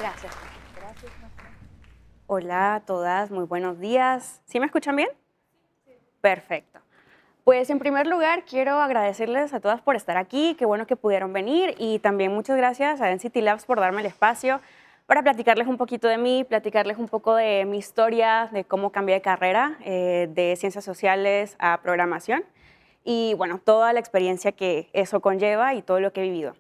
Gracias. Gracias. Hola a todas, muy buenos días. ¿Sí me escuchan bien? Perfecto. Pues en primer lugar quiero agradecerles a todas por estar aquí, qué bueno que pudieron venir y también muchas gracias a Density Labs por darme el espacio para platicarles un poquito de mí, platicarles un poco de mi historia, de cómo cambié de carrera de ciencias sociales a programación y bueno, toda la experiencia que eso conlleva y todo lo que he vivido.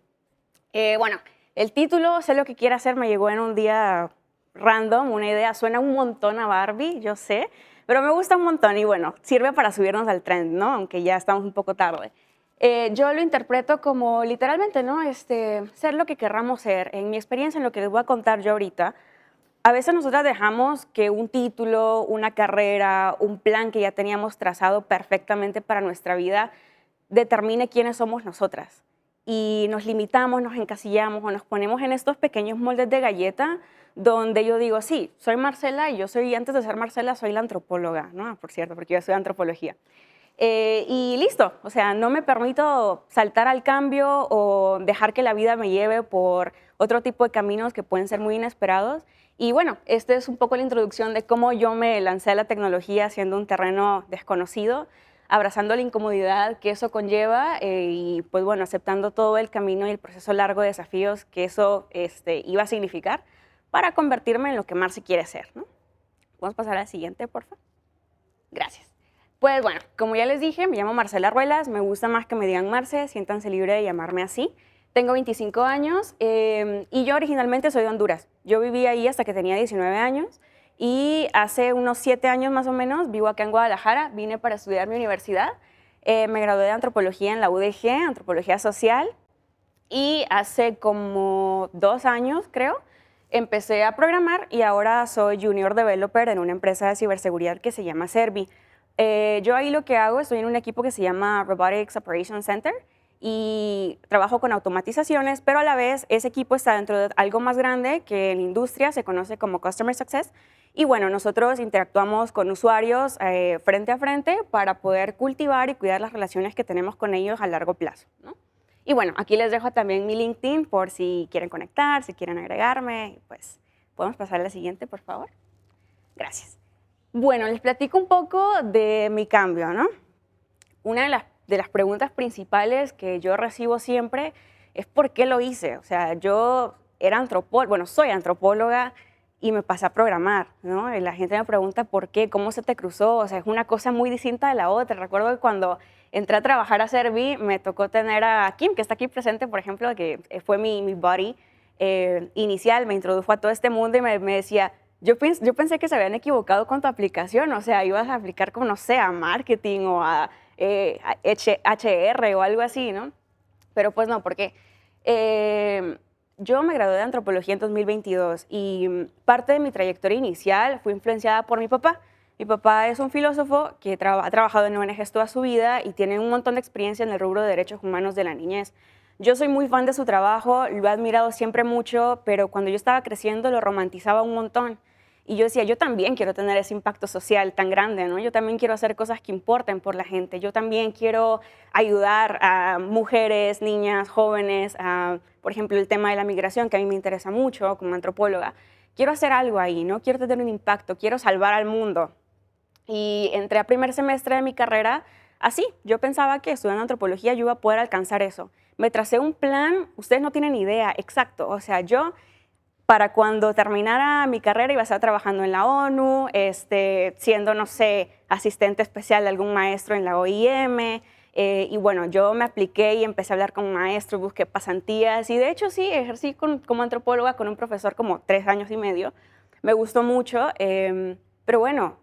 Bueno, el título, sé lo que quiere hacer, me llegó en un día random, una idea, suena un montón a Barbie, yo sé, pero me gusta un montón y bueno, sirve para subirnos al trend, ¿no? Aunque ya estamos un poco tarde. Yo lo interpreto como literalmente, ¿no? Ser lo que querramos ser. En mi experiencia, en lo que les voy a contar yo ahorita, a veces nosotras dejamos que un título, una carrera, un plan que ya teníamos trazado perfectamente para nuestra vida determine quiénes somos nosotras. Y nos limitamos, nos encasillamos o nos ponemos en estos pequeños moldes de galleta donde yo digo, sí, soy Marcela y yo soy, antes de ser Marcela, soy la antropóloga, ¿no? Por cierto, porque yo estudio antropología. Y listo, o sea, no me permito saltar al cambio o dejar que la vida me lleve por otro tipo de caminos que pueden ser muy inesperados. Y bueno, esta es un poco la introducción de cómo yo me lancé a la tecnología siendo un terreno desconocido, abrazando la incomodidad que eso conlleva y pues bueno, aceptando todo el camino y el proceso largo de desafíos que eso iba a significar para convertirme en lo que Marce quiere ser, ¿no? Vamos a pasar al siguiente, por favor. Gracias. Pues bueno, como ya les dije, me llamo Marcela Ruelas, me gusta más que me digan Marce, siéntanse libre de llamarme así. Tengo 25 años y yo originalmente soy de Honduras. Yo viví ahí hasta que tenía 19 años y hace unos 7 años más o menos vivo acá en Guadalajara, vine para estudiar mi universidad. Me gradué de antropología en la UDG, antropología social, y hace como 2 años, creo, empecé a programar y ahora soy junior developer en una empresa de ciberseguridad que se llama Servi. Yo ahí lo que hago, estoy en un equipo que se llama Robotics Operations Center y trabajo con automatizaciones, pero a la vez ese equipo está dentro de algo más grande que en la industria se conoce como Customer Success. Y bueno, nosotros interactuamos con usuarios frente a frente para poder cultivar y cuidar las relaciones que tenemos con ellos a largo plazo, ¿no? Y bueno, aquí les dejo también mi LinkedIn por si quieren conectar, si quieren agregarme. Pues podemos pasar a la siguiente, por favor. Gracias. Bueno, les platico un poco de mi cambio, ¿no? Una de las preguntas principales que yo recibo siempre es ¿por qué lo hice? O sea, yo era antropóloga, bueno, soy antropóloga y me pasé a programar, ¿no? Y la gente me pregunta ¿por qué? ¿Cómo se te cruzó? O sea, es una cosa muy distinta de la otra. Recuerdo que cuando entré a trabajar a Servi, me tocó tener a Kim, que está aquí presente, por ejemplo, que fue mi buddy inicial, me introdujo a todo este mundo y me decía, yo pensé que se habían equivocado con tu aplicación, o sea, ibas a aplicar como, no sé, a marketing o a HR o algo así, ¿no? Pero pues no, porque yo me gradué de antropología en 2022 y parte de mi trayectoria inicial fue influenciada por mi papá. Mi papá es un filósofo que ha trabajado en ONGs toda su vida y tiene un montón de experiencia en el rubro de derechos humanos de la niñez. Yo soy muy fan de su trabajo, lo he admirado siempre mucho, pero cuando yo estaba creciendo lo romantizaba un montón. Y yo decía, yo también quiero tener ese impacto social tan grande, ¿no? Yo también quiero hacer cosas que importen por la gente. Yo también quiero ayudar a mujeres, niñas, jóvenes, por ejemplo, el tema de la migración, que a mí me interesa mucho como antropóloga. Quiero hacer algo ahí, ¿no? Quiero tener un impacto, quiero salvar al mundo. Y entré a primer semestre de mi carrera así. Yo pensaba que estudiando antropología yo iba a poder alcanzar eso. Me tracé un plan, ustedes no tienen idea, exacto. O sea, yo para cuando terminara mi carrera iba a estar trabajando en la ONU, siendo, no sé, asistente especial de algún maestro en la OIM. Y bueno, yo me apliqué y empecé a hablar con maestros, busqué pasantías y de hecho sí, ejercí como antropóloga con un profesor como 3 años y medio. Me gustó mucho, pero bueno,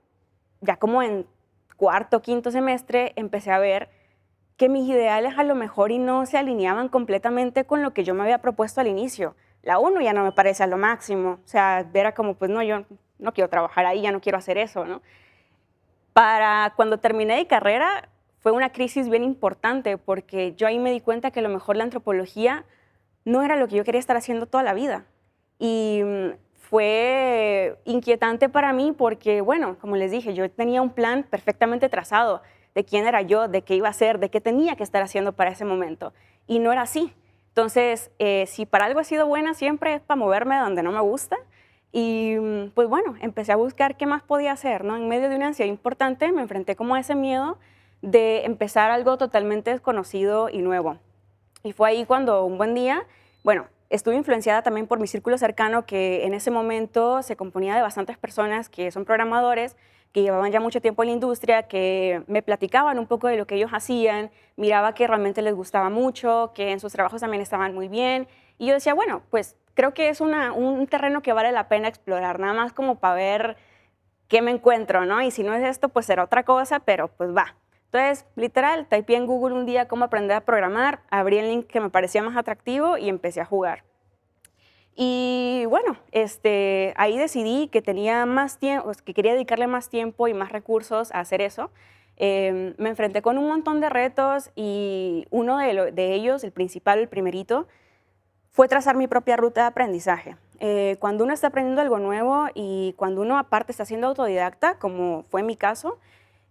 ya como en cuarto, quinto semestre empecé a ver que mis ideales a lo mejor y no se alineaban completamente con lo que yo me había propuesto al inicio. La ONU ya no me parece a lo máximo, o sea, era como, pues no, yo no quiero trabajar ahí, ya no quiero hacer eso, ¿no? Para cuando terminé mi carrera fue una crisis bien importante porque yo ahí me di cuenta que a lo mejor la antropología no era lo que yo quería estar haciendo toda la vida. Y fue inquietante para mí porque, bueno, como les dije, yo tenía un plan perfectamente trazado de quién era yo, de qué iba a hacer, de qué tenía que estar haciendo para ese momento. Y no era así. Entonces, si para algo he sido buena siempre es para moverme donde no me gusta. Y pues bueno, empecé a buscar qué más podía hacer, ¿no? En medio de una ansiedad importante me enfrenté como a ese miedo de empezar algo totalmente desconocido y nuevo. Y fue ahí cuando un buen día, bueno, estuve influenciada también por mi círculo cercano que en ese momento se componía de bastantes personas que son programadores, que llevaban ya mucho tiempo en la industria, que me platicaban un poco de lo que ellos hacían, miraba que realmente les gustaba mucho, que en sus trabajos también estaban muy bien. Y yo decía, bueno, pues creo que es un terreno que vale la pena explorar, nada más como para ver qué me encuentro, ¿no? Y si no es esto, pues será otra cosa, pero pues va. Entonces, literal, typeé en Google un día cómo aprender a programar, abrí el link que me parecía más atractivo y empecé a jugar. Y bueno, ahí decidí que tenía más tiempo, que quería dedicarle más tiempo y más recursos a hacer eso. Me enfrenté con un montón de retos y uno de ellos, el principal, el primerito, fue trazar mi propia ruta de aprendizaje. Cuando uno está aprendiendo algo nuevo y cuando uno aparte está siendo autodidacta, como fue mi caso,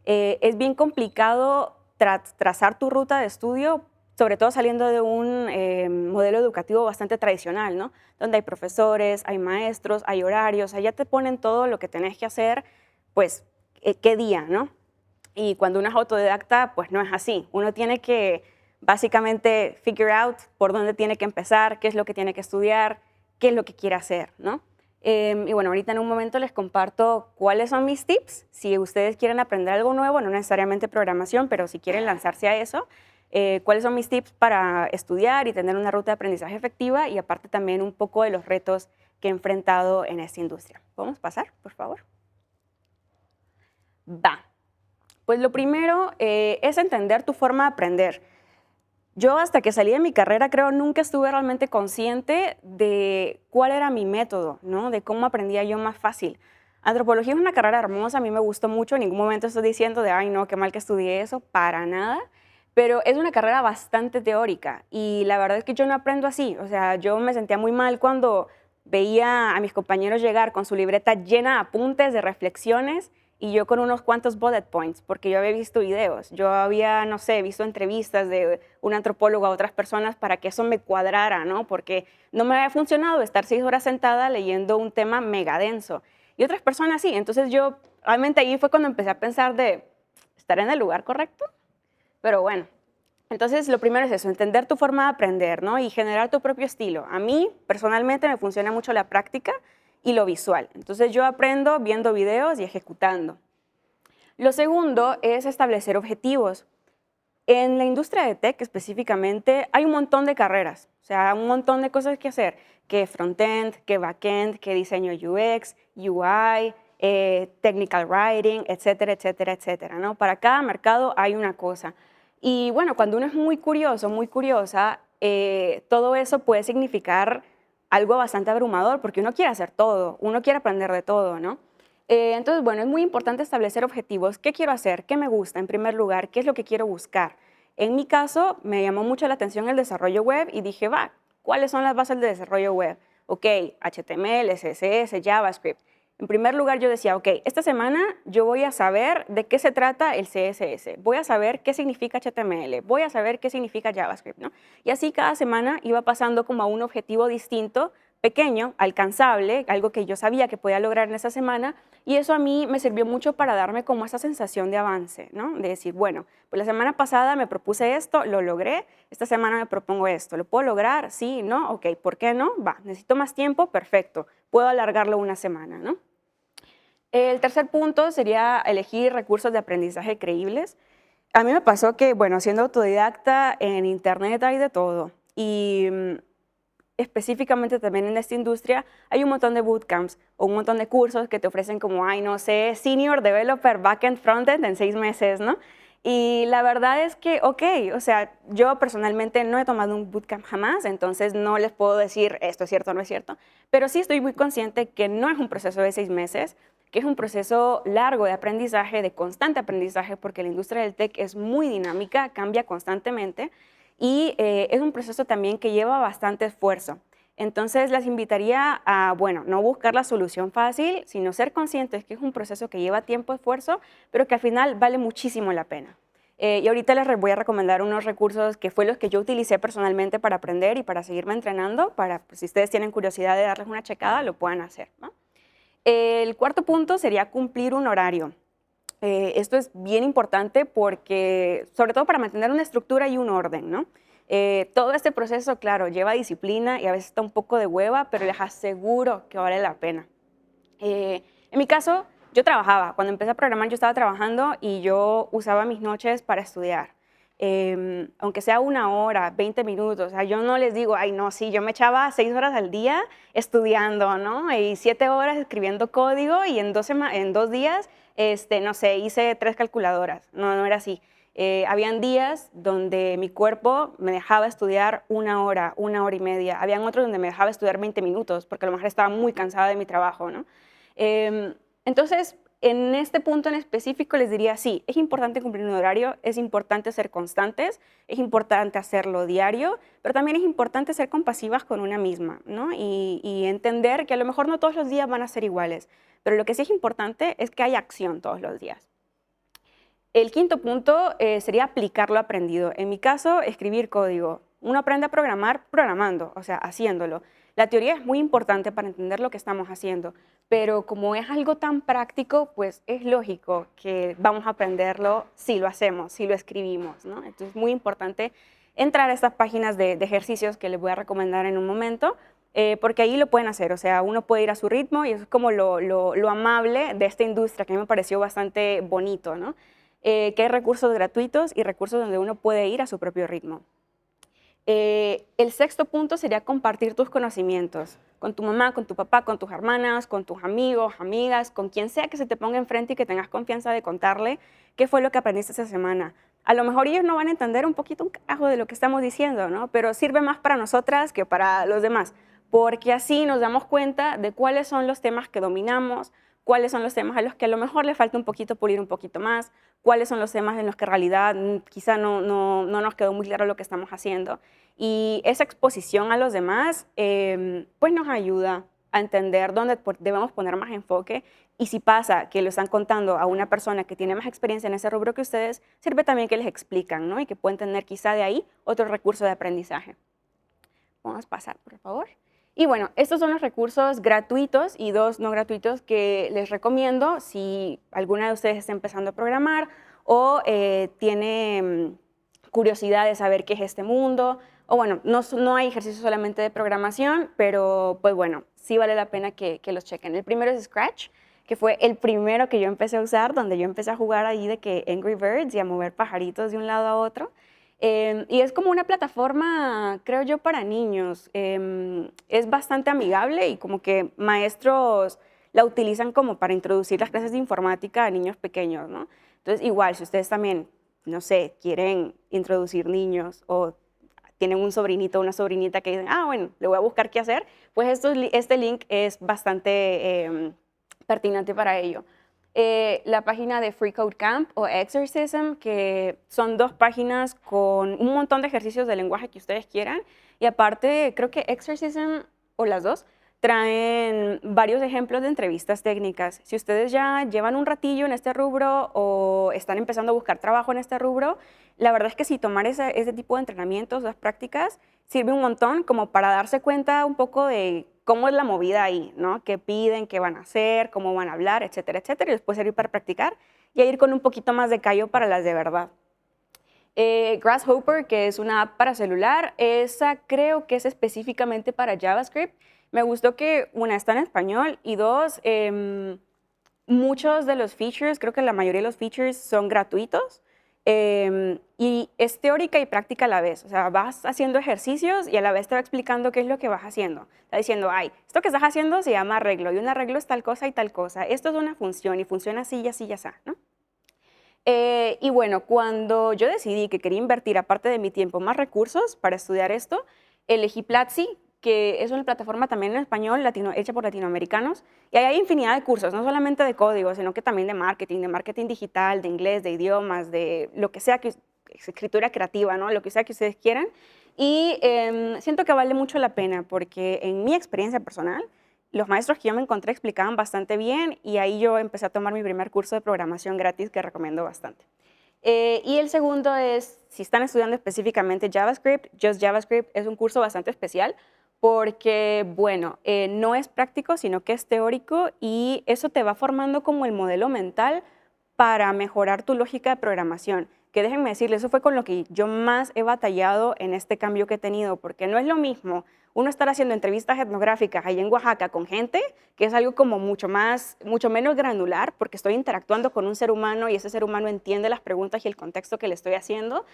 es bien complicado trazar tu ruta de estudio, sobre todo saliendo de un modelo educativo bastante tradicional, ¿no? Donde hay profesores, hay maestros, hay horarios, allá te ponen todo lo que tenés que hacer, pues, qué día, ¿no? Y cuando uno es autodidacta, pues no es así. Uno tiene que básicamente figure out por dónde tiene que empezar, qué es lo que tiene que estudiar, qué es lo que quiere hacer, ¿no? Y bueno, ahorita en un momento les comparto cuáles son mis tips. Si ustedes quieren aprender algo nuevo, no necesariamente programación, pero si quieren lanzarse a eso, cuáles son mis tips para estudiar y tener una ruta de aprendizaje efectiva y aparte también un poco de los retos que he enfrentado en esta industria. ¿Podemos pasar, por favor? Va. Pues lo primero es entender tu forma de aprender. Yo hasta que salí de mi carrera creo nunca estuve realmente consciente de cuál era mi método, ¿no? De cómo aprendía yo más fácil. Antropología es una carrera hermosa, a mí me gustó mucho, en ningún momento estoy diciendo de, ay no, qué mal que estudié eso, para nada, pero es una carrera bastante teórica y la verdad es que yo no aprendo así, o sea, yo me sentía muy mal cuando veía a mis compañeros llegar con su libreta llena de apuntes, de reflexiones, y yo con unos cuantos bullet points, porque yo había visto videos, yo había, no sé, visto entrevistas de un antropólogo a otras personas para que eso me cuadrara, ¿no? Porque no me había funcionado estar 6 horas sentada leyendo un tema mega denso. Y otras personas sí, entonces yo, realmente ahí fue cuando empecé a pensar de, ¿estar en el lugar correcto? Pero bueno, entonces lo primero es eso, entender tu forma de aprender, ¿no? Y generar tu propio estilo. A mí, personalmente, me funciona mucho la práctica y lo visual. Entonces yo aprendo viendo videos y ejecutando. Lo segundo es establecer objetivos. En la industria de tech específicamente hay un montón de carreras, o sea, un montón de cosas que hacer, que frontend, que backend, que diseño UX, UI, technical writing, etcétera, etcétera, etcétera, ¿no? Para cada mercado hay una cosa. Y bueno, cuando uno es muy curioso, muy curiosa, todo eso puede significar algo bastante abrumador porque uno quiere hacer todo, uno quiere aprender de todo, ¿no? Entonces, bueno, es muy importante establecer objetivos. ¿Qué quiero hacer? ¿Qué me gusta? En primer lugar, ¿qué es lo que quiero buscar? En mi caso, me llamó mucho la atención el desarrollo web y dije, va, ¿cuáles son las bases de desarrollo web? Ok, HTML, CSS, JavaScript. En primer lugar, yo decía, ok, esta semana yo voy a saber de qué se trata el CSS, voy a saber qué significa HTML, voy a saber qué significa JavaScript, ¿no? Y así cada semana iba pasando como a un objetivo distinto, pequeño, alcanzable, algo que yo sabía que podía lograr en esa semana, y eso a mí me sirvió mucho para darme como esa sensación de avance, ¿no? De decir, bueno, pues la semana pasada me propuse esto, lo logré, esta semana me propongo esto, ¿lo puedo lograr? Sí, ¿no? Ok, ¿por qué no? Va, necesito más tiempo, perfecto, puedo alargarlo una semana, ¿no? El tercer punto sería elegir recursos de aprendizaje creíbles. A mí me pasó que, bueno, siendo autodidacta, en internet hay de todo y específicamente también en esta industria hay un montón de bootcamps o un montón de cursos que te ofrecen como, ay, no sé, Senior Developer Backend Frontend en 6 meses, ¿no? Y la verdad es que, ok, o sea, yo personalmente no he tomado un bootcamp jamás, entonces no les puedo decir esto es cierto o no es cierto, pero sí estoy muy consciente que no es un proceso de 6 meses, que es un proceso largo de aprendizaje, de constante aprendizaje, porque la industria del tech es muy dinámica, cambia constantemente y es un proceso también que lleva bastante esfuerzo. Entonces las invitaría a, bueno, no buscar la solución fácil, sino ser conscientes que es un proceso que lleva tiempo, esfuerzo, pero que al final vale muchísimo la pena. Y ahorita voy a recomendar unos recursos que fue los que yo utilicé personalmente para aprender y para seguirme entrenando, para pues, si ustedes tienen curiosidad de darles una checada, lo puedan hacer, ¿no? El cuarto punto sería cumplir un horario. Esto es bien importante porque, sobre todo para mantener una estructura y un orden, ¿no? Todo este proceso, claro, lleva disciplina y a veces está un poco de hueva, pero les aseguro que vale la pena. En mi caso, yo trabajaba. Cuando empecé a programar, yo estaba trabajando y yo usaba mis noches para estudiar. Aunque sea 1 hora, 20 minutos. O sea, yo no les digo, ay, no, sí, yo me echaba 6 horas al día estudiando, ¿no? Y 7 horas escribiendo código y en 2 días, no sé, hice 3 calculadoras. No, no era así. Habían días donde mi cuerpo me dejaba estudiar 1 hora y media. Habían otros donde me dejaba estudiar 20 minutos, porque a lo mejor estaba muy cansada de mi trabajo, ¿no? Entonces, en este punto en específico les diría, sí, es importante cumplir un horario, es importante ser constantes, es importante hacerlo diario, pero también es importante ser compasivas con una misma, ¿no? Y entender que a lo mejor no todos los días van a ser iguales, pero lo que sí es importante es que haya acción todos los días. El quinto punto sería aplicar lo aprendido. En mi caso, escribir código. Uno aprende a programar programando, o sea, haciéndolo. La teoría es muy importante para entender lo que estamos haciendo, pero como es algo tan práctico, pues es lógico que vamos a aprenderlo si lo hacemos, si lo escribimos, ¿no? Entonces es muy importante entrar a estas páginas de ejercicios que les voy a recomendar en un momento, porque ahí lo pueden hacer, o sea, uno puede ir a su ritmo y eso es como lo amable de esta industria, que a mí me pareció bastante bonito, ¿no? Que hay recursos gratuitos y recursos donde uno puede ir a su propio ritmo. El sexto punto sería compartir tus conocimientos con tu mamá, con tu papá, con tus hermanas, con tus amigos, amigas, con quien sea que se te ponga enfrente y que tengas confianza de contarle qué fue lo que aprendiste esa semana. A lo mejor ellos no van a entender un poquito un carajo de lo que estamos diciendo, ¿no? Pero sirve más para nosotras que para los demás, porque así nos damos cuenta de cuáles son los temas que dominamos, cuáles son los temas a los que a lo mejor le falta un poquito pulir un poquito más, cuáles son los temas en los que en realidad quizá no nos quedó muy claro lo que estamos haciendo. Y esa exposición a los demás, pues nos ayuda a entender dónde debemos poner más enfoque. Y si pasa que lo están contando a una persona que tiene más experiencia en ese rubro que ustedes, sirve también que les explican, ¿no? Y que pueden tener quizá de ahí otro recurso de aprendizaje. Vamos a pasar, por favor. Y bueno, estos son los recursos gratuitos y 2 no gratuitos que les recomiendo si alguna de ustedes está empezando a programar o tiene curiosidad de saber qué es este mundo. O bueno, no hay ejercicios solamente de programación, pero pues bueno, sí vale la pena que los chequen. El primero es Scratch, que fue el primero que yo empecé a usar, donde yo empecé a jugar ahí de que Angry Birds y a mover pajaritos de un lado a otro. Y es como una plataforma, creo yo, para niños. Es bastante amigable y como que maestros la utilizan como para introducir las clases de informática a niños pequeños, ¿no? Entonces, igual, si ustedes también, no sé, quieren introducir niños o tienen un sobrinito o una sobrinita que dicen, bueno, le voy a buscar qué hacer, pues este link es bastante pertinente para ello. La página de Free Code Camp o Exercism, que son 2 páginas con un montón de ejercicios de lenguaje que ustedes quieran. Y aparte, creo que Exercism, o las 2, traen varios ejemplos de entrevistas técnicas. Si ustedes ya llevan un ratillo en este rubro o están empezando a buscar trabajo en este rubro, la verdad es que si tomar ese tipo de entrenamientos, las prácticas, sirve un montón como para darse cuenta un poco de cómo es la movida ahí, ¿no? Qué piden, qué van a hacer, cómo van a hablar, etcétera, etcétera. Y después servir para practicar y a ir con un poquito más de callo para las de verdad. Grasshopper, que es una app para celular, esa creo que es específicamente para JavaScript. Me gustó que, una, está en español y 2, muchos de los features, creo que la mayoría de los features son gratuitos. Y es teórica y práctica a la vez, o sea, vas haciendo ejercicios y a la vez te va explicando qué es lo que vas haciendo. Está diciendo, esto que estás haciendo se llama arreglo y un arreglo es tal cosa y tal cosa. Esto es una función y funciona así y así y así, ¿no? Y bueno, cuando yo decidí que quería invertir, aparte de mi tiempo, más recursos para estudiar esto, elegí Platzi, que es una plataforma también en español, hecha por latinoamericanos, y ahí hay infinidad de cursos, no solamente de código, sino que también de marketing digital, de inglés, de idiomas, de lo que sea, escritura creativa, ¿no? Lo que sea que ustedes quieran. Y siento que vale mucho la pena, porque en mi experiencia personal, los maestros que yo me encontré explicaban bastante bien y ahí yo empecé a tomar mi primer curso de programación gratis que recomiendo bastante. Y el segundo es, si están estudiando específicamente JavaScript, Just JavaScript es un curso bastante especial porque, bueno, no es práctico, sino que es teórico y eso te va formando como el modelo mental para mejorar tu lógica de programación. Que déjenme decirles, eso fue con lo que yo más he batallado en este cambio que he tenido, porque no es lo mismo uno estar haciendo entrevistas etnográficas ahí en Oaxaca con gente, que es algo como mucho menos granular, porque estoy interactuando con un ser humano y ese ser humano entiende las preguntas y el contexto que le estoy haciendo,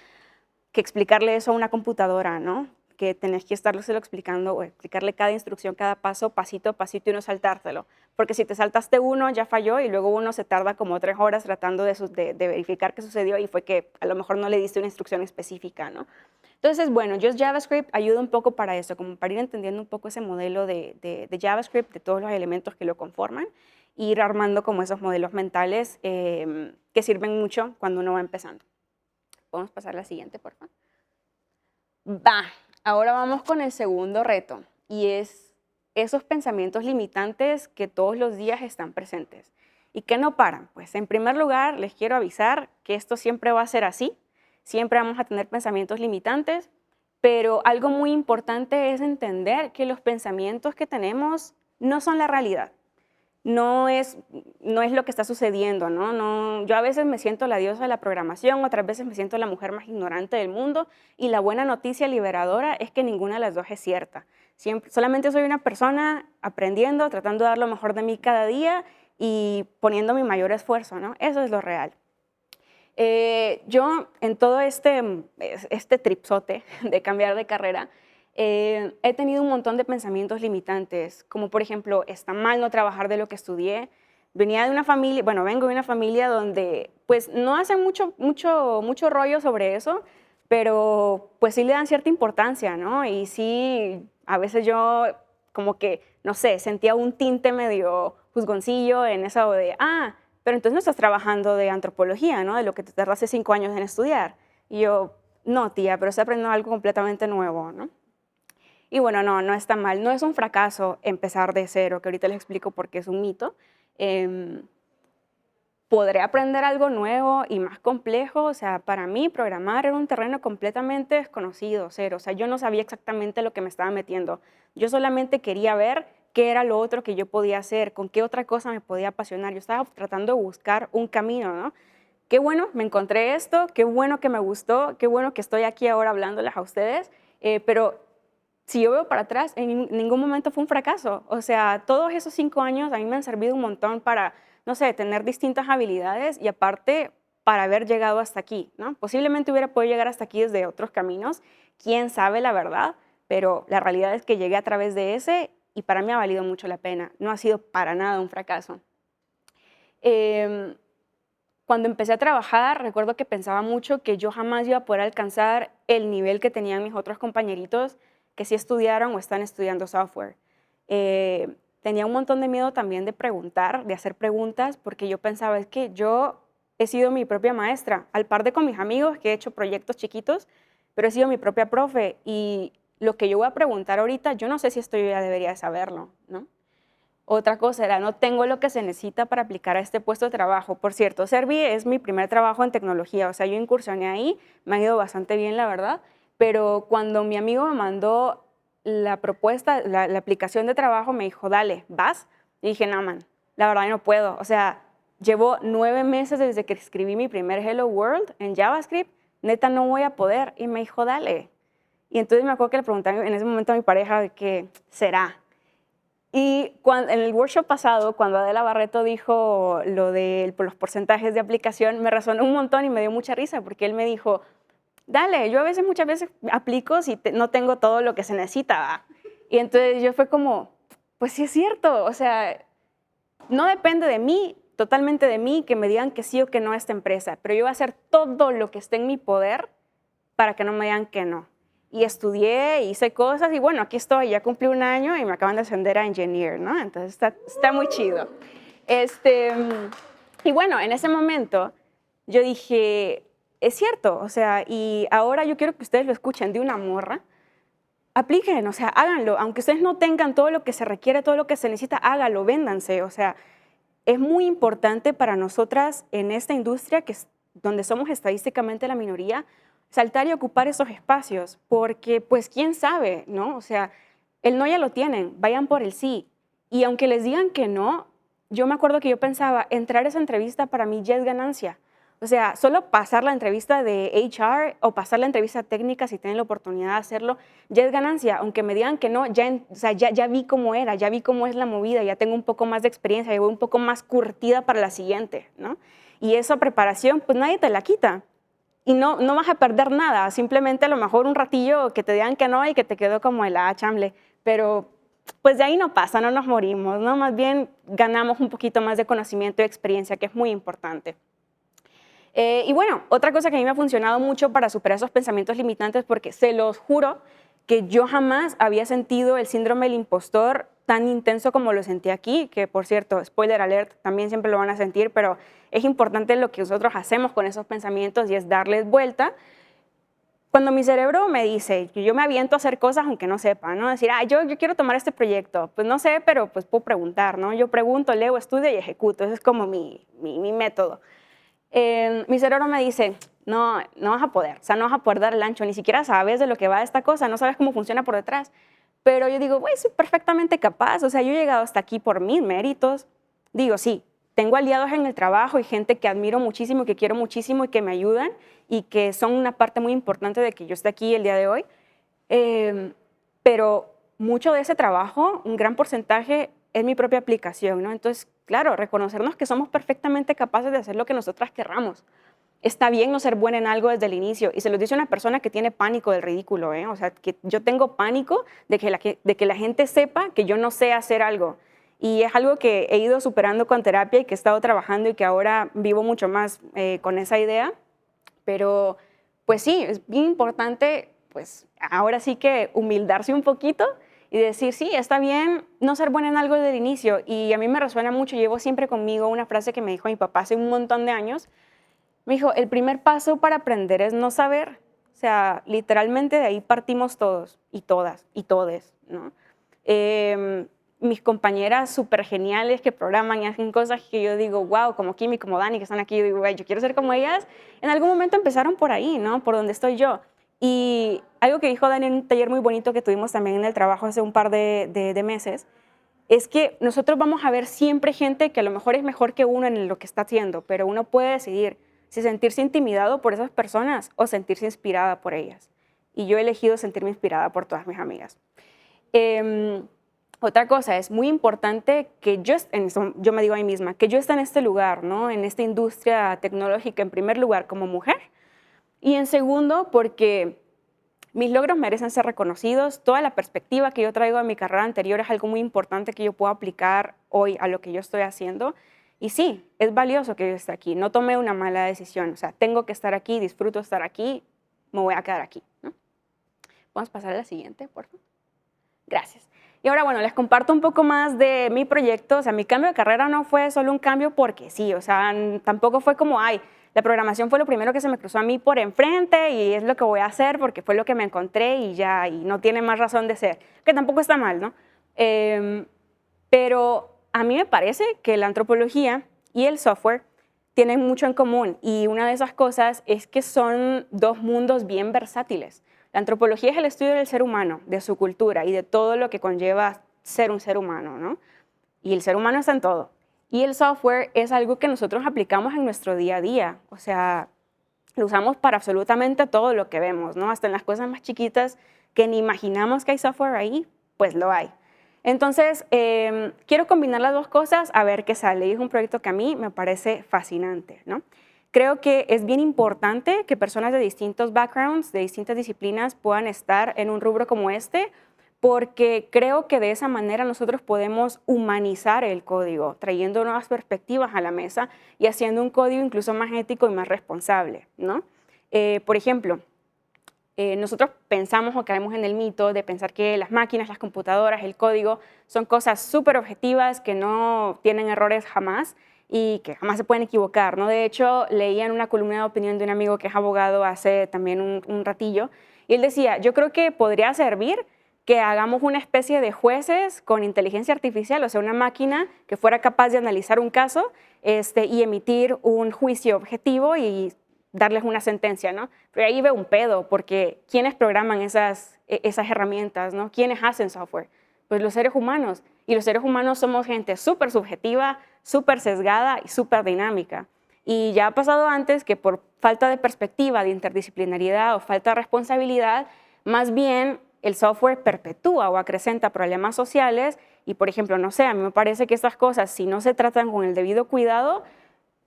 que explicarle eso a una computadora, ¿no? Que tenés que estárselo explicando o explicarle cada instrucción, cada paso, pasito a pasito y no saltártelo. Porque si te saltaste uno, ya falló y luego uno se tarda como 3 horas tratando de verificar qué sucedió y fue que a lo mejor no le diste una instrucción específica, ¿no? Entonces, bueno, Just JavaScript ayuda un poco para eso, como para ir entendiendo un poco ese modelo de JavaScript, de todos los elementos que lo conforman, e ir armando como esos modelos mentales que sirven mucho cuando uno va empezando. Podemos pasar a la siguiente, por favor. Ahora vamos con el segundo reto y es esos pensamientos limitantes que todos los días están presentes y que no paran. Pues en primer lugar les quiero avisar que esto siempre va a ser así, siempre vamos a tener pensamientos limitantes, pero algo muy importante es entender que los pensamientos que tenemos no son la realidad. No es lo que está sucediendo, ¿no? Yo a veces me siento la diosa de la programación, otras veces me siento la mujer más ignorante del mundo y la buena noticia liberadora es que ninguna de las dos es cierta. Solamente soy una persona aprendiendo, tratando de dar lo mejor de mí cada día y poniendo mi mayor esfuerzo, ¿no? Eso es lo real. Yo en todo este tripsote de cambiar de carrera, he tenido un montón de pensamientos limitantes, como por ejemplo, está mal no trabajar de lo que estudié. Vengo de una familia donde pues no hacen mucho rollo sobre eso, pero pues sí le dan cierta importancia, ¿no? Y sí, a veces yo como que, no sé, sentía un tinte medio juzgoncillo en eso de, pero entonces no estás trabajando de antropología, ¿no? De lo que te tardaste 5 años en estudiar. Y yo, no, tía, pero estoy aprendiendo algo completamente nuevo, ¿no? Y bueno, no está mal, no es un fracaso empezar de cero, que ahorita les explico por qué es un mito. Podré aprender algo nuevo y más complejo, o sea, para mí programar era un terreno completamente desconocido, cero, o sea, yo no sabía exactamente lo que me estaba metiendo. Yo solamente quería ver qué era lo otro que yo podía hacer, con qué otra cosa me podía apasionar. Yo estaba tratando de buscar un camino, ¿no? Qué bueno, me encontré esto, qué bueno que me gustó, qué bueno que estoy aquí ahora hablándoles a ustedes, pero si yo veo para atrás, en ningún momento fue un fracaso. O sea, todos esos 5 años a mí me han servido un montón para, no sé, tener distintas habilidades y aparte para haber llegado hasta aquí, ¿no? Posiblemente hubiera podido llegar hasta aquí desde otros caminos, quién sabe la verdad, pero la realidad es que llegué a través de ese y para mí ha valido mucho la pena. No ha sido para nada un fracaso. Cuando empecé a trabajar, recuerdo que pensaba mucho que yo jamás iba a poder alcanzar el nivel que tenían mis otros compañeritos que sí estudiaron o están estudiando software. Tenía un montón de miedo también de preguntar, de hacer preguntas, porque yo pensaba, es que yo he sido mi propia maestra, al par de con mis amigos que he hecho proyectos chiquitos, pero he sido mi propia profe y lo que yo voy a preguntar ahorita, yo no sé si esto yo ya debería saberlo, ¿no? Otra cosa era, no tengo lo que se necesita para aplicar a este puesto de trabajo. Por cierto, Servi es mi primer trabajo en tecnología, o sea, yo incursioné ahí, me ha ido bastante bien, la verdad, pero cuando mi amigo me mandó la propuesta, la aplicación de trabajo, me dijo, dale, ¿vas? Y dije, no, man, la verdad no puedo. O sea, llevo 9 meses desde que escribí mi primer Hello World en JavaScript, neta no voy a poder. Y me dijo, dale. Y entonces me acuerdo que le pregunté en ese momento a mi pareja, ¿qué será? Y en el workshop pasado, cuando Adela Barreto dijo lo de los porcentajes de aplicación, me resonó un montón y me dio mucha risa, porque él me dijo, dale, yo muchas veces aplico si no tengo todo lo que se necesita, ¿va? Y entonces yo fue como, pues sí es cierto, o sea, no depende de mí, totalmente de mí, que me digan que sí o que no a esta empresa, pero yo voy a hacer todo lo que esté en mi poder para que no me digan que no. Y estudié, hice cosas y bueno, aquí estoy, ya cumplí 1 año y me acaban de ascender a engineer, ¿no? Entonces está muy chido. Y bueno, en ese momento yo dije, es cierto, o sea, y ahora yo quiero que ustedes lo escuchen de una morra, apliquen, o sea, háganlo, aunque ustedes no tengan todo lo que se requiere, todo lo que se necesita, háganlo, véndanse, o sea, es muy importante para nosotras en esta industria que donde somos estadísticamente la minoría, saltar y ocupar esos espacios, porque pues quién sabe, ¿no? O sea, el no ya lo tienen, vayan por el sí. Y aunque les digan que no, yo me acuerdo que yo pensaba, entrar a esa entrevista para mí ya es ganancia. O sea, solo pasar la entrevista de HR o pasar la entrevista técnica, si tienen la oportunidad de hacerlo, ya es ganancia. Aunque me digan que no, o sea, ya vi cómo era, ya vi cómo es la movida, ya tengo un poco más de experiencia, ya voy un poco más curtida para la siguiente, ¿no? Y esa preparación, pues nadie te la quita. Y no vas a perder nada, simplemente a lo mejor un ratillo que te digan que no y que te quedó como el chamble. Pero pues de ahí no pasa, no nos morimos, ¿no? Más bien ganamos un poquito más de conocimiento y experiencia, que es muy importante. Y bueno, otra cosa que a mí me ha funcionado mucho para superar esos pensamientos limitantes, porque se los juro que yo jamás había sentido el síndrome del impostor tan intenso como lo sentí aquí, que por cierto, spoiler alert, también siempre lo van a sentir, pero es importante lo que nosotros hacemos con esos pensamientos y es darles vuelta. Cuando mi cerebro me dice que yo me aviento a hacer cosas aunque no sepa, ¿no? Decir, yo quiero tomar este proyecto, pues no sé, pero pues puedo preguntar, ¿no? Yo pregunto, leo, estudio y ejecuto, ese es como mi método. Mi cerebro me dice, no vas a poder, o sea, no vas a poder dar el ancho, ni siquiera sabes de lo que va esta cosa, no sabes cómo funciona por detrás. Pero yo digo, güey, soy perfectamente capaz, o sea, yo he llegado hasta aquí por mis méritos. Digo, sí, tengo aliados en el trabajo y gente que admiro muchísimo, que quiero muchísimo y que me ayudan y que son una parte muy importante de que yo esté aquí el día de hoy. Pero mucho de ese trabajo, un gran porcentaje, es mi propia aplicación, ¿no? Entonces, claro, reconocernos que somos perfectamente capaces de hacer lo que nosotras querramos. Está bien no ser buena en algo desde el inicio. Y se lo dice una persona que tiene pánico del ridículo, ¿eh? O sea, que yo tengo pánico de que la gente sepa que yo no sé hacer algo. Y es algo que he ido superando con terapia y que he estado trabajando y que ahora vivo mucho más con esa idea. Pero, pues sí, es bien importante, pues ahora sí que humildarse un poquito y decir, sí, está bien no ser buena en algo desde el inicio. Y a mí me resuena mucho, llevo siempre conmigo una frase que me dijo mi papá hace un montón de años. Me dijo, el primer paso para aprender es no saber. O sea, literalmente de ahí partimos todos y todas y todes, ¿no? Mis compañeras súper geniales que programan y hacen cosas que yo digo, wow, como Kimi, como Dani, que están aquí, yo digo, güey, yo quiero ser como ellas. En algún momento empezaron por ahí, ¿no? Por donde estoy yo. Y algo que dijo Dani en un taller muy bonito que tuvimos también en el trabajo hace un par de meses, es que nosotros vamos a ver siempre gente que a lo mejor es mejor que uno en lo que está haciendo, pero uno puede decidir si sentirse intimidado por esas personas o sentirse inspirada por ellas. Y yo he elegido sentirme inspirada por todas mis amigas. Otra cosa, es muy importante que yo me digo a mí misma, que yo esté en este lugar, ¿no? En esta industria tecnológica, en primer lugar, como mujer. Y en segundo, porque mis logros merecen ser reconocidos. Toda la perspectiva que yo traigo de mi carrera anterior es algo muy importante que yo puedo aplicar hoy a lo que yo estoy haciendo. Y sí, es valioso que yo esté aquí. No tomé una mala decisión. O sea, tengo que estar aquí, disfruto estar aquí, me voy a quedar aquí, ¿no? Vamos a pasar a la siguiente, por favor. Gracias. Y ahora, bueno, les comparto un poco más de mi proyecto. O sea, mi cambio de carrera no fue solo un cambio porque sí. O sea, tampoco fue como, la programación fue lo primero que se me cruzó a mí por enfrente y es lo que voy a hacer porque fue lo que me encontré y ya, y no tiene más razón de ser. Que tampoco está mal, ¿no? Pero a mí me parece que la antropología y el software tienen mucho en común y una de esas cosas es que son dos mundos bien versátiles. La antropología es el estudio del ser humano, de su cultura y de todo lo que conlleva ser un ser humano, ¿no? Y el ser humano está en todo. Y el software es algo que nosotros aplicamos en nuestro día a día. O sea, lo usamos para absolutamente todo lo que vemos, ¿no? Hasta en las cosas más chiquitas que ni imaginamos que hay software ahí, pues lo hay. Entonces, quiero combinar las dos cosas a ver qué sale. Y es un proyecto que a mí me parece fascinante, ¿no? Creo que es bien importante que personas de distintos backgrounds, de distintas disciplinas, puedan estar en un rubro como este, porque creo que de esa manera nosotros podemos humanizar el código, trayendo nuevas perspectivas a la mesa y haciendo un código incluso más ético y más responsable, ¿no? Por ejemplo, nosotros pensamos o caemos en el mito de pensar que las máquinas, las computadoras, el código son cosas súper objetivas que no tienen errores jamás y que jamás se pueden equivocar, ¿no? De hecho, leía en una columna de opinión de un amigo que es abogado hace también un ratillo, y él decía, yo creo que podría servir que hagamos una especie de jueces con inteligencia artificial, o sea, una máquina que fuera capaz de analizar un caso y emitir un juicio objetivo y darles una sentencia, ¿no? Pero ahí veo un pedo, porque ¿quiénes programan esas herramientas, ¿no? ¿Quiénes hacen software? Pues los seres humanos. Y los seres humanos somos gente súper subjetiva, súper sesgada y súper dinámica. Y ya ha pasado antes que por falta de perspectiva, de interdisciplinariedad o falta de responsabilidad, más bien el software perpetúa o acrecenta problemas sociales y, por ejemplo, no sé, a mí me parece que estas cosas, si no se tratan con el debido cuidado,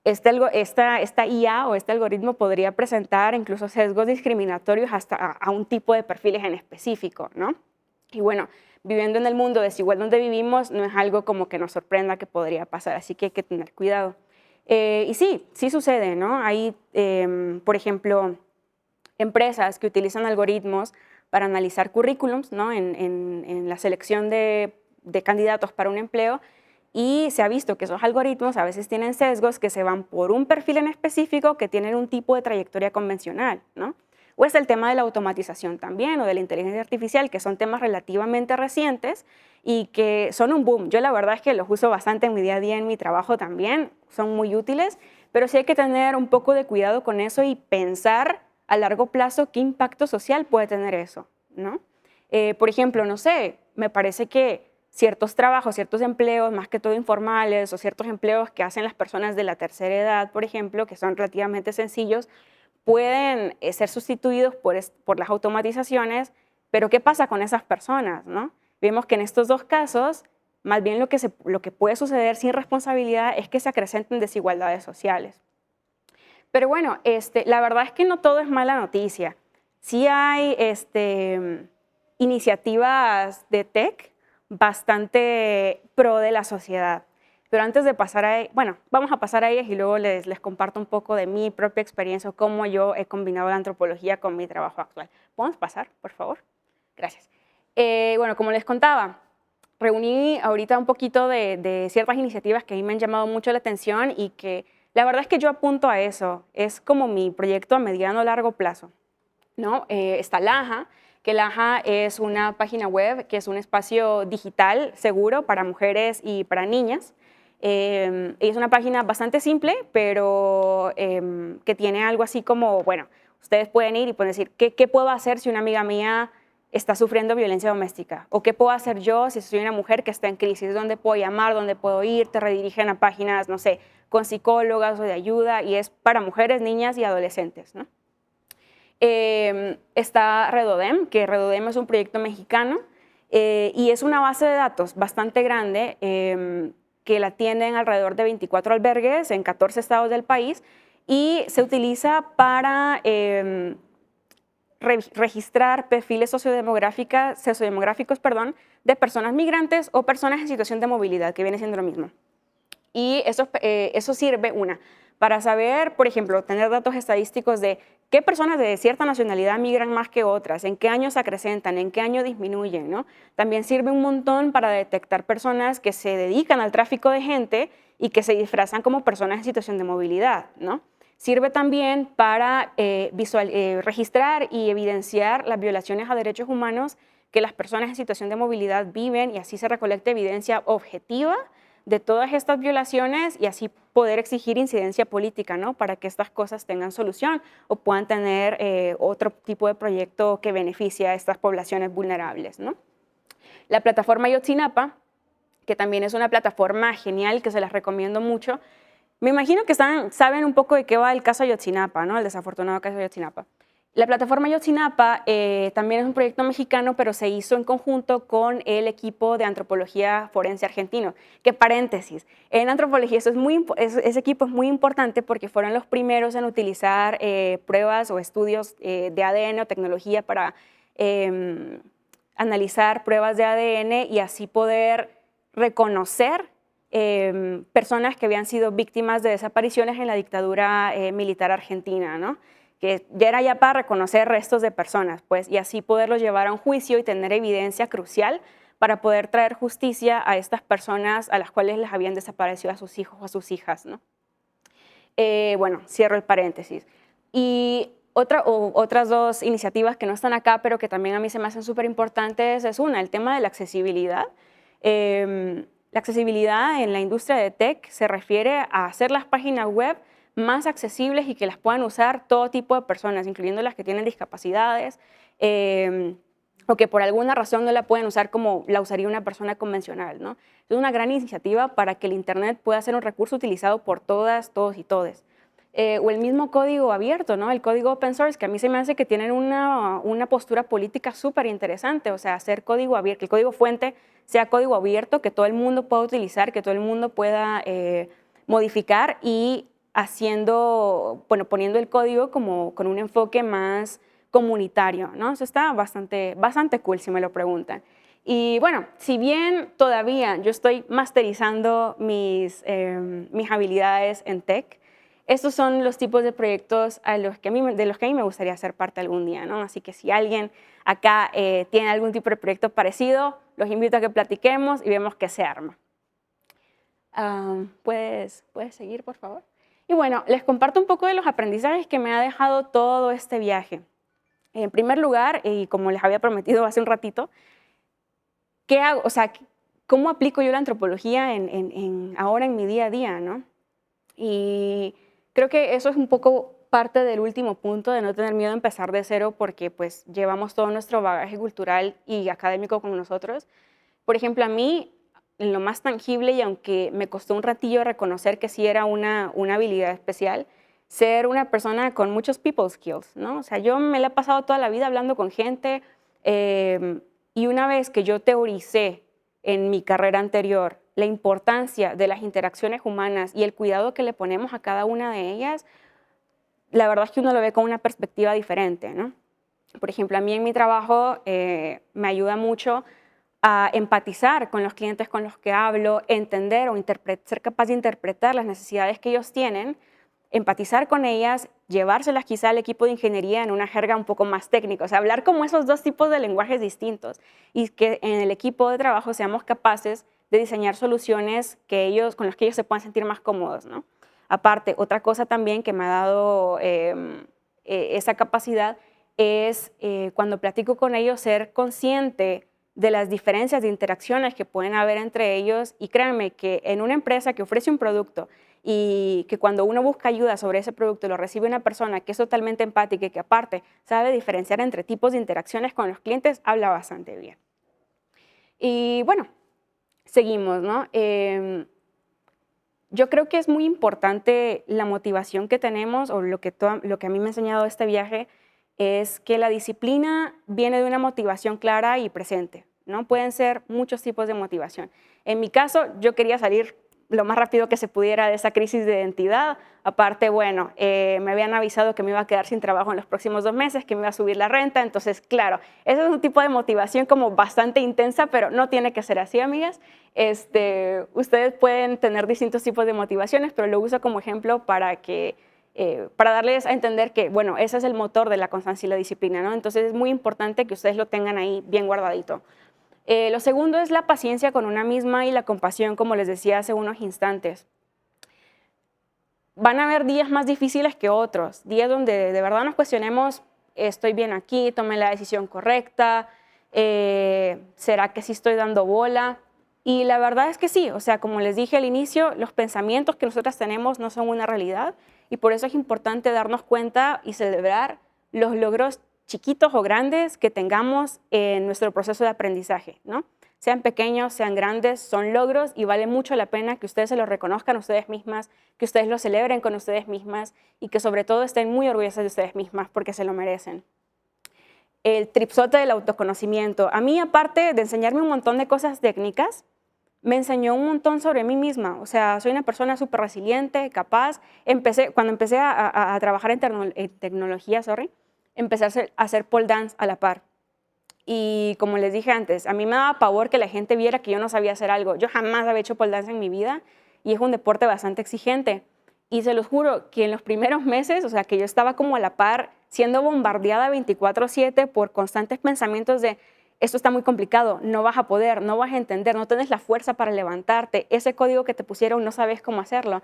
esta IA o este algoritmo podría presentar incluso sesgos discriminatorios hasta a un tipo de perfiles en específico, ¿no? Y bueno, viviendo en el mundo desigual donde vivimos, no es algo como que nos sorprenda que podría pasar, así que hay que tener cuidado. Y sí sucede, ¿no? Hay, por ejemplo, empresas que utilizan algoritmos para analizar currículums, ¿no? en la selección de candidatos para un empleo, y se ha visto que esos algoritmos a veces tienen sesgos que se van por un perfil en específico que tienen un tipo de trayectoria convencional, ¿no? O es el tema de la automatización también, o de la inteligencia artificial, que son temas relativamente recientes y que son un boom. Yo la verdad es que los uso bastante en mi día a día, en mi trabajo también, son muy útiles, pero sí hay que tener un poco de cuidado con eso y pensar a largo plazo qué impacto social puede tener eso, ¿no? Por ejemplo, no sé, me parece que ciertos trabajos, ciertos empleos, más que todo informales, o ciertos empleos que hacen las personas de la tercera edad, por ejemplo, que son relativamente sencillos, pueden ser sustituidos por las automatizaciones, pero ¿qué pasa con esas personas, no? Vemos que en estos dos casos, más bien lo que puede suceder sin responsabilidad es que se acrecenten desigualdades sociales. Pero bueno, la verdad es que no todo es mala noticia. Sí hay iniciativas de tech bastante pro de la sociedad. Pero antes de pasar a, bueno, vamos a pasar a ellas y luego les comparto un poco de mi propia experiencia, cómo yo he combinado la antropología con mi trabajo actual. ¿Podemos pasar, por favor? Gracias. Bueno, como les contaba, reuní ahorita un poquito de ciertas iniciativas que a mí me han llamado mucho la atención y que la verdad es que yo apunto a eso. Es como mi proyecto a mediano o largo plazo, ¿no? Está Laja, que Laja es una página web que es un espacio digital seguro para mujeres y para niñas. Es una página bastante simple, pero que tiene algo así como, bueno, ustedes pueden ir y pueden decir, ¿qué puedo hacer si una amiga mía está sufriendo violencia doméstica? ¿O qué puedo hacer yo si soy una mujer que está en crisis? ¿Dónde puedo llamar? ¿Dónde puedo ir? Te redirigen a páginas, no sé, con psicólogas o de ayuda, y es para mujeres, niñas y adolescentes, ¿no? Está Redodem, que Redodem es un proyecto mexicano y es una base de datos bastante grande que la tienen alrededor de 24 albergues en 14 estados del país y se utiliza para registrar perfiles sociodemográficos de personas migrantes o personas en situación de movilidad, que viene siendo lo mismo. Y eso sirve, para saber, por ejemplo, tener datos estadísticos de qué personas de cierta nacionalidad migran más que otras, en qué años se acrecentan, en qué año disminuyen, ¿no? También sirve un montón para detectar personas que se dedican al tráfico de gente y que se disfrazan como personas en situación de movilidad, ¿no? Sirve también para registrar y evidenciar las violaciones a derechos humanos que las personas en situación de movilidad viven, y así se recolecta evidencia objetiva de todas estas violaciones y así poder exigir incidencia política, ¿no? Para que estas cosas tengan solución o puedan tener otro tipo de proyecto que beneficie a estas poblaciones vulnerables, ¿no? La plataforma Yotzinapa, que también es una plataforma genial que se las recomiendo mucho. Me imagino que saben un poco de qué va el caso Ayotzinapa, ¿no? El desafortunado caso Ayotzinapa. La plataforma Ayotzinapa también es un proyecto mexicano, pero se hizo en conjunto con el equipo de antropología forense argentino. Que paréntesis, en antropología ese equipo es muy importante porque fueron los primeros en utilizar pruebas o estudios de ADN o tecnología para analizar pruebas de ADN y así poder reconocer personas que habían sido víctimas de desapariciones en la dictadura militar argentina, ¿no? Que ya era ya para reconocer restos de personas, pues, y así poderlos llevar a un juicio y tener evidencia crucial para poder traer justicia a estas personas a las cuales les habían desaparecido a sus hijos o a sus hijas, ¿no? Bueno, cierro el paréntesis. Y otras dos iniciativas que no están acá, pero que también a mí se me hacen súper importantes, es el tema de la accesibilidad. La accesibilidad en la industria de tech se refiere a hacer las páginas web más accesibles y que las puedan usar todo tipo de personas, incluyendo las que tienen discapacidades, o que por alguna razón no la pueden usar como la usaría una persona convencional, ¿no? Es una gran iniciativa para que el Internet pueda ser un recurso utilizado por todas, todos y todes. O el mismo código abierto, ¿no? El código open source, que a mí se me hace que tienen una postura política súper interesante, o sea, hacer código abierto, que el código fuente sea código abierto, que todo el mundo pueda utilizar, que todo el mundo pueda modificar y poniendo el código como con un enfoque más comunitario, ¿no? Eso está bastante cool si me lo preguntan. Y bueno, si bien todavía yo estoy masterizando mis habilidades en tech, estos son los tipos de proyectos de los que a mí me gustaría ser parte algún día, ¿no? Así que si alguien acá tiene algún tipo de proyecto parecido, los invito a que platiquemos y vemos qué se arma. ¿Puedes seguir, por favor? Y bueno, les comparto un poco de los aprendizajes que me ha dejado todo este viaje. En primer lugar, y como les había prometido hace un ratito, ¿qué hago? O sea, ¿cómo aplico yo la antropología ahora en mi día a día, ¿no? Y creo que eso es un poco parte del último punto, de no tener miedo a empezar de cero, porque pues llevamos todo nuestro bagaje cultural y académico con nosotros. Por ejemplo, a mí, en lo más tangible, y aunque me costó un ratillo reconocer que sí era una habilidad especial, ser una persona con muchos people skills, ¿no? O sea, yo me la he pasado toda la vida hablando con gente, y una vez que yo teoricé en mi carrera anterior la importancia de las interacciones humanas y el cuidado que le ponemos a cada una de ellas, la verdad es que uno lo ve con una perspectiva diferente, ¿no? Por ejemplo, a mí en mi trabajo me ayuda mucho a empatizar con los clientes con los que hablo, entender o ser capaz de interpretar las necesidades que ellos tienen, empatizar con ellas, llevárselas quizá al equipo de ingeniería en una jerga un poco más técnica, o sea, hablar como esos dos tipos de lenguajes distintos y que en el equipo de trabajo seamos capaces de diseñar soluciones con las que ellos se puedan sentir más cómodos, ¿no? Aparte, otra cosa también que me ha dado esa capacidad es cuando platico con ellos ser consciente de las diferencias de interacciones que pueden haber entre ellos, y créanme que en una empresa que ofrece un producto y que cuando uno busca ayuda sobre ese producto lo recibe una persona que es totalmente empática y que aparte sabe diferenciar entre tipos de interacciones con los clientes, habla bastante bien. Y bueno, seguimos, ¿no? Yo creo que es muy importante la motivación que tenemos, o lo que a mí me ha enseñado este viaje, es que la disciplina viene de una motivación clara y presente, ¿no? Pueden ser muchos tipos de motivación. En mi caso, yo quería salir lo más rápido que se pudiera de esa crisis de identidad. Aparte, bueno, me habían avisado que me iba a quedar sin trabajo en los próximos 2 meses, que me iba a subir la renta. Entonces, claro, ese es un tipo de motivación como bastante intensa, pero no tiene que ser así, amigas. Ustedes pueden tener distintos tipos de motivaciones, pero lo uso como ejemplo para darles a entender que, bueno, ese es el motor de la constancia y la disciplina, ¿no? Entonces, es muy importante que ustedes lo tengan ahí bien guardadito. Lo segundo es la paciencia con una misma y la compasión, como les decía hace unos instantes. Van a haber días más difíciles que otros, días donde de verdad nos cuestionemos, ¿estoy bien aquí? ¿Tomé la decisión correcta? ¿Será que sí estoy dando bola? Y la verdad es que sí, o sea, como les dije al inicio, los pensamientos que nosotras tenemos no son una realidad, y por eso es importante darnos cuenta y celebrar los logros chiquitos o grandes que tengamos en nuestro proceso de aprendizaje, ¿no? Sean pequeños, sean grandes, son logros y vale mucho la pena que ustedes se los reconozcan a ustedes mismas, que ustedes los celebren con ustedes mismas y que sobre todo estén muy orgullosas de ustedes mismas porque se lo merecen. El tripsote del autoconocimiento. A mí, aparte de enseñarme un montón de cosas técnicas, me enseñó un montón sobre mí misma. O sea, soy una persona súper resiliente, capaz. Cuando empecé a trabajar en tecnología, empecé a hacer pole dance a la par. Y como les dije antes, a mí me daba pavor que la gente viera que yo no sabía hacer algo. Yo jamás había hecho pole dance en mi vida y es un deporte bastante exigente. Y se los juro que en los primeros meses, o sea, que yo estaba como a la par, siendo bombardeada 24/7 por constantes pensamientos de esto está muy complicado, no vas a poder, no vas a entender, no tienes la fuerza para levantarte, ese código que te pusieron no sabes cómo hacerlo.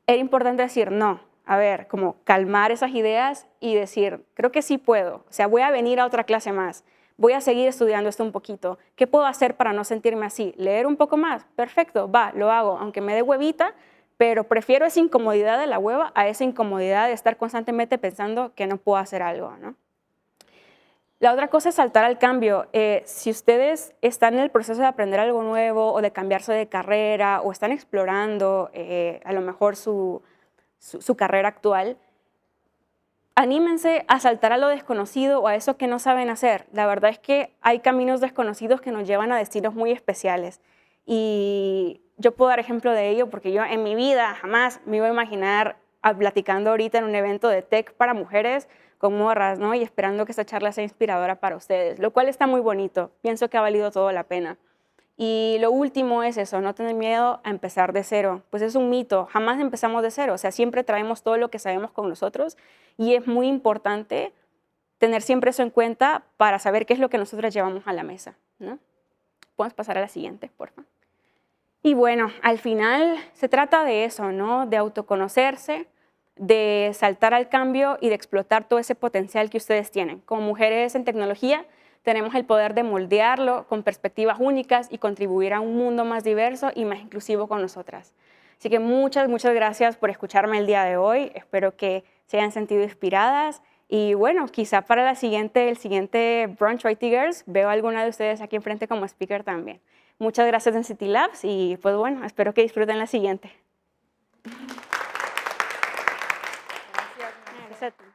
Era importante decir no, a ver, como calmar esas ideas y decir, creo que sí puedo, o sea, voy a venir a otra clase más, voy a seguir estudiando esto un poquito, ¿qué puedo hacer para no sentirme así? ¿Leer un poco más? Perfecto, va, lo hago, aunque me dé huevita, pero prefiero esa incomodidad de la hueva a esa incomodidad de estar constantemente pensando que no puedo hacer algo, ¿no? La otra cosa es saltar al cambio. Si ustedes están en el proceso de aprender algo nuevo o de cambiarse de carrera o están explorando a lo mejor su carrera actual, anímense a saltar a lo desconocido o a eso que no saben hacer. La verdad es que hay caminos desconocidos que nos llevan a destinos muy especiales. Y yo puedo dar ejemplo de ello porque yo en mi vida jamás me iba a imaginar platicando ahorita en un evento de tech para mujeres con morras, ¿no? Y esperando que esta charla sea inspiradora para ustedes, lo cual está muy bonito. Pienso que ha valido todo la pena. Y lo último es eso, no tener miedo a empezar de cero. Pues es un mito, jamás empezamos de cero, o sea, siempre traemos todo lo que sabemos con nosotros y es muy importante tener siempre eso en cuenta para saber qué es lo que nosotros llevamos a la mesa, ¿no? Podemos pasar a la siguiente, por favor. Y bueno, al final se trata de eso, ¿no? De autoconocerse, de saltar al cambio y de explotar todo ese potencial que ustedes tienen. Como mujeres en tecnología, tenemos el poder de moldearlo con perspectivas únicas y contribuir a un mundo más diverso y más inclusivo con nosotras. Así que muchas gracias por escucharme el día de hoy. Espero que se hayan sentido inspiradas. Y bueno, quizá para el siguiente Brunch IT Girls, veo a alguna de ustedes aquí enfrente como speaker también. Muchas gracias en City Labs y pues bueno, espero que disfruten la siguiente. Gracias a ti.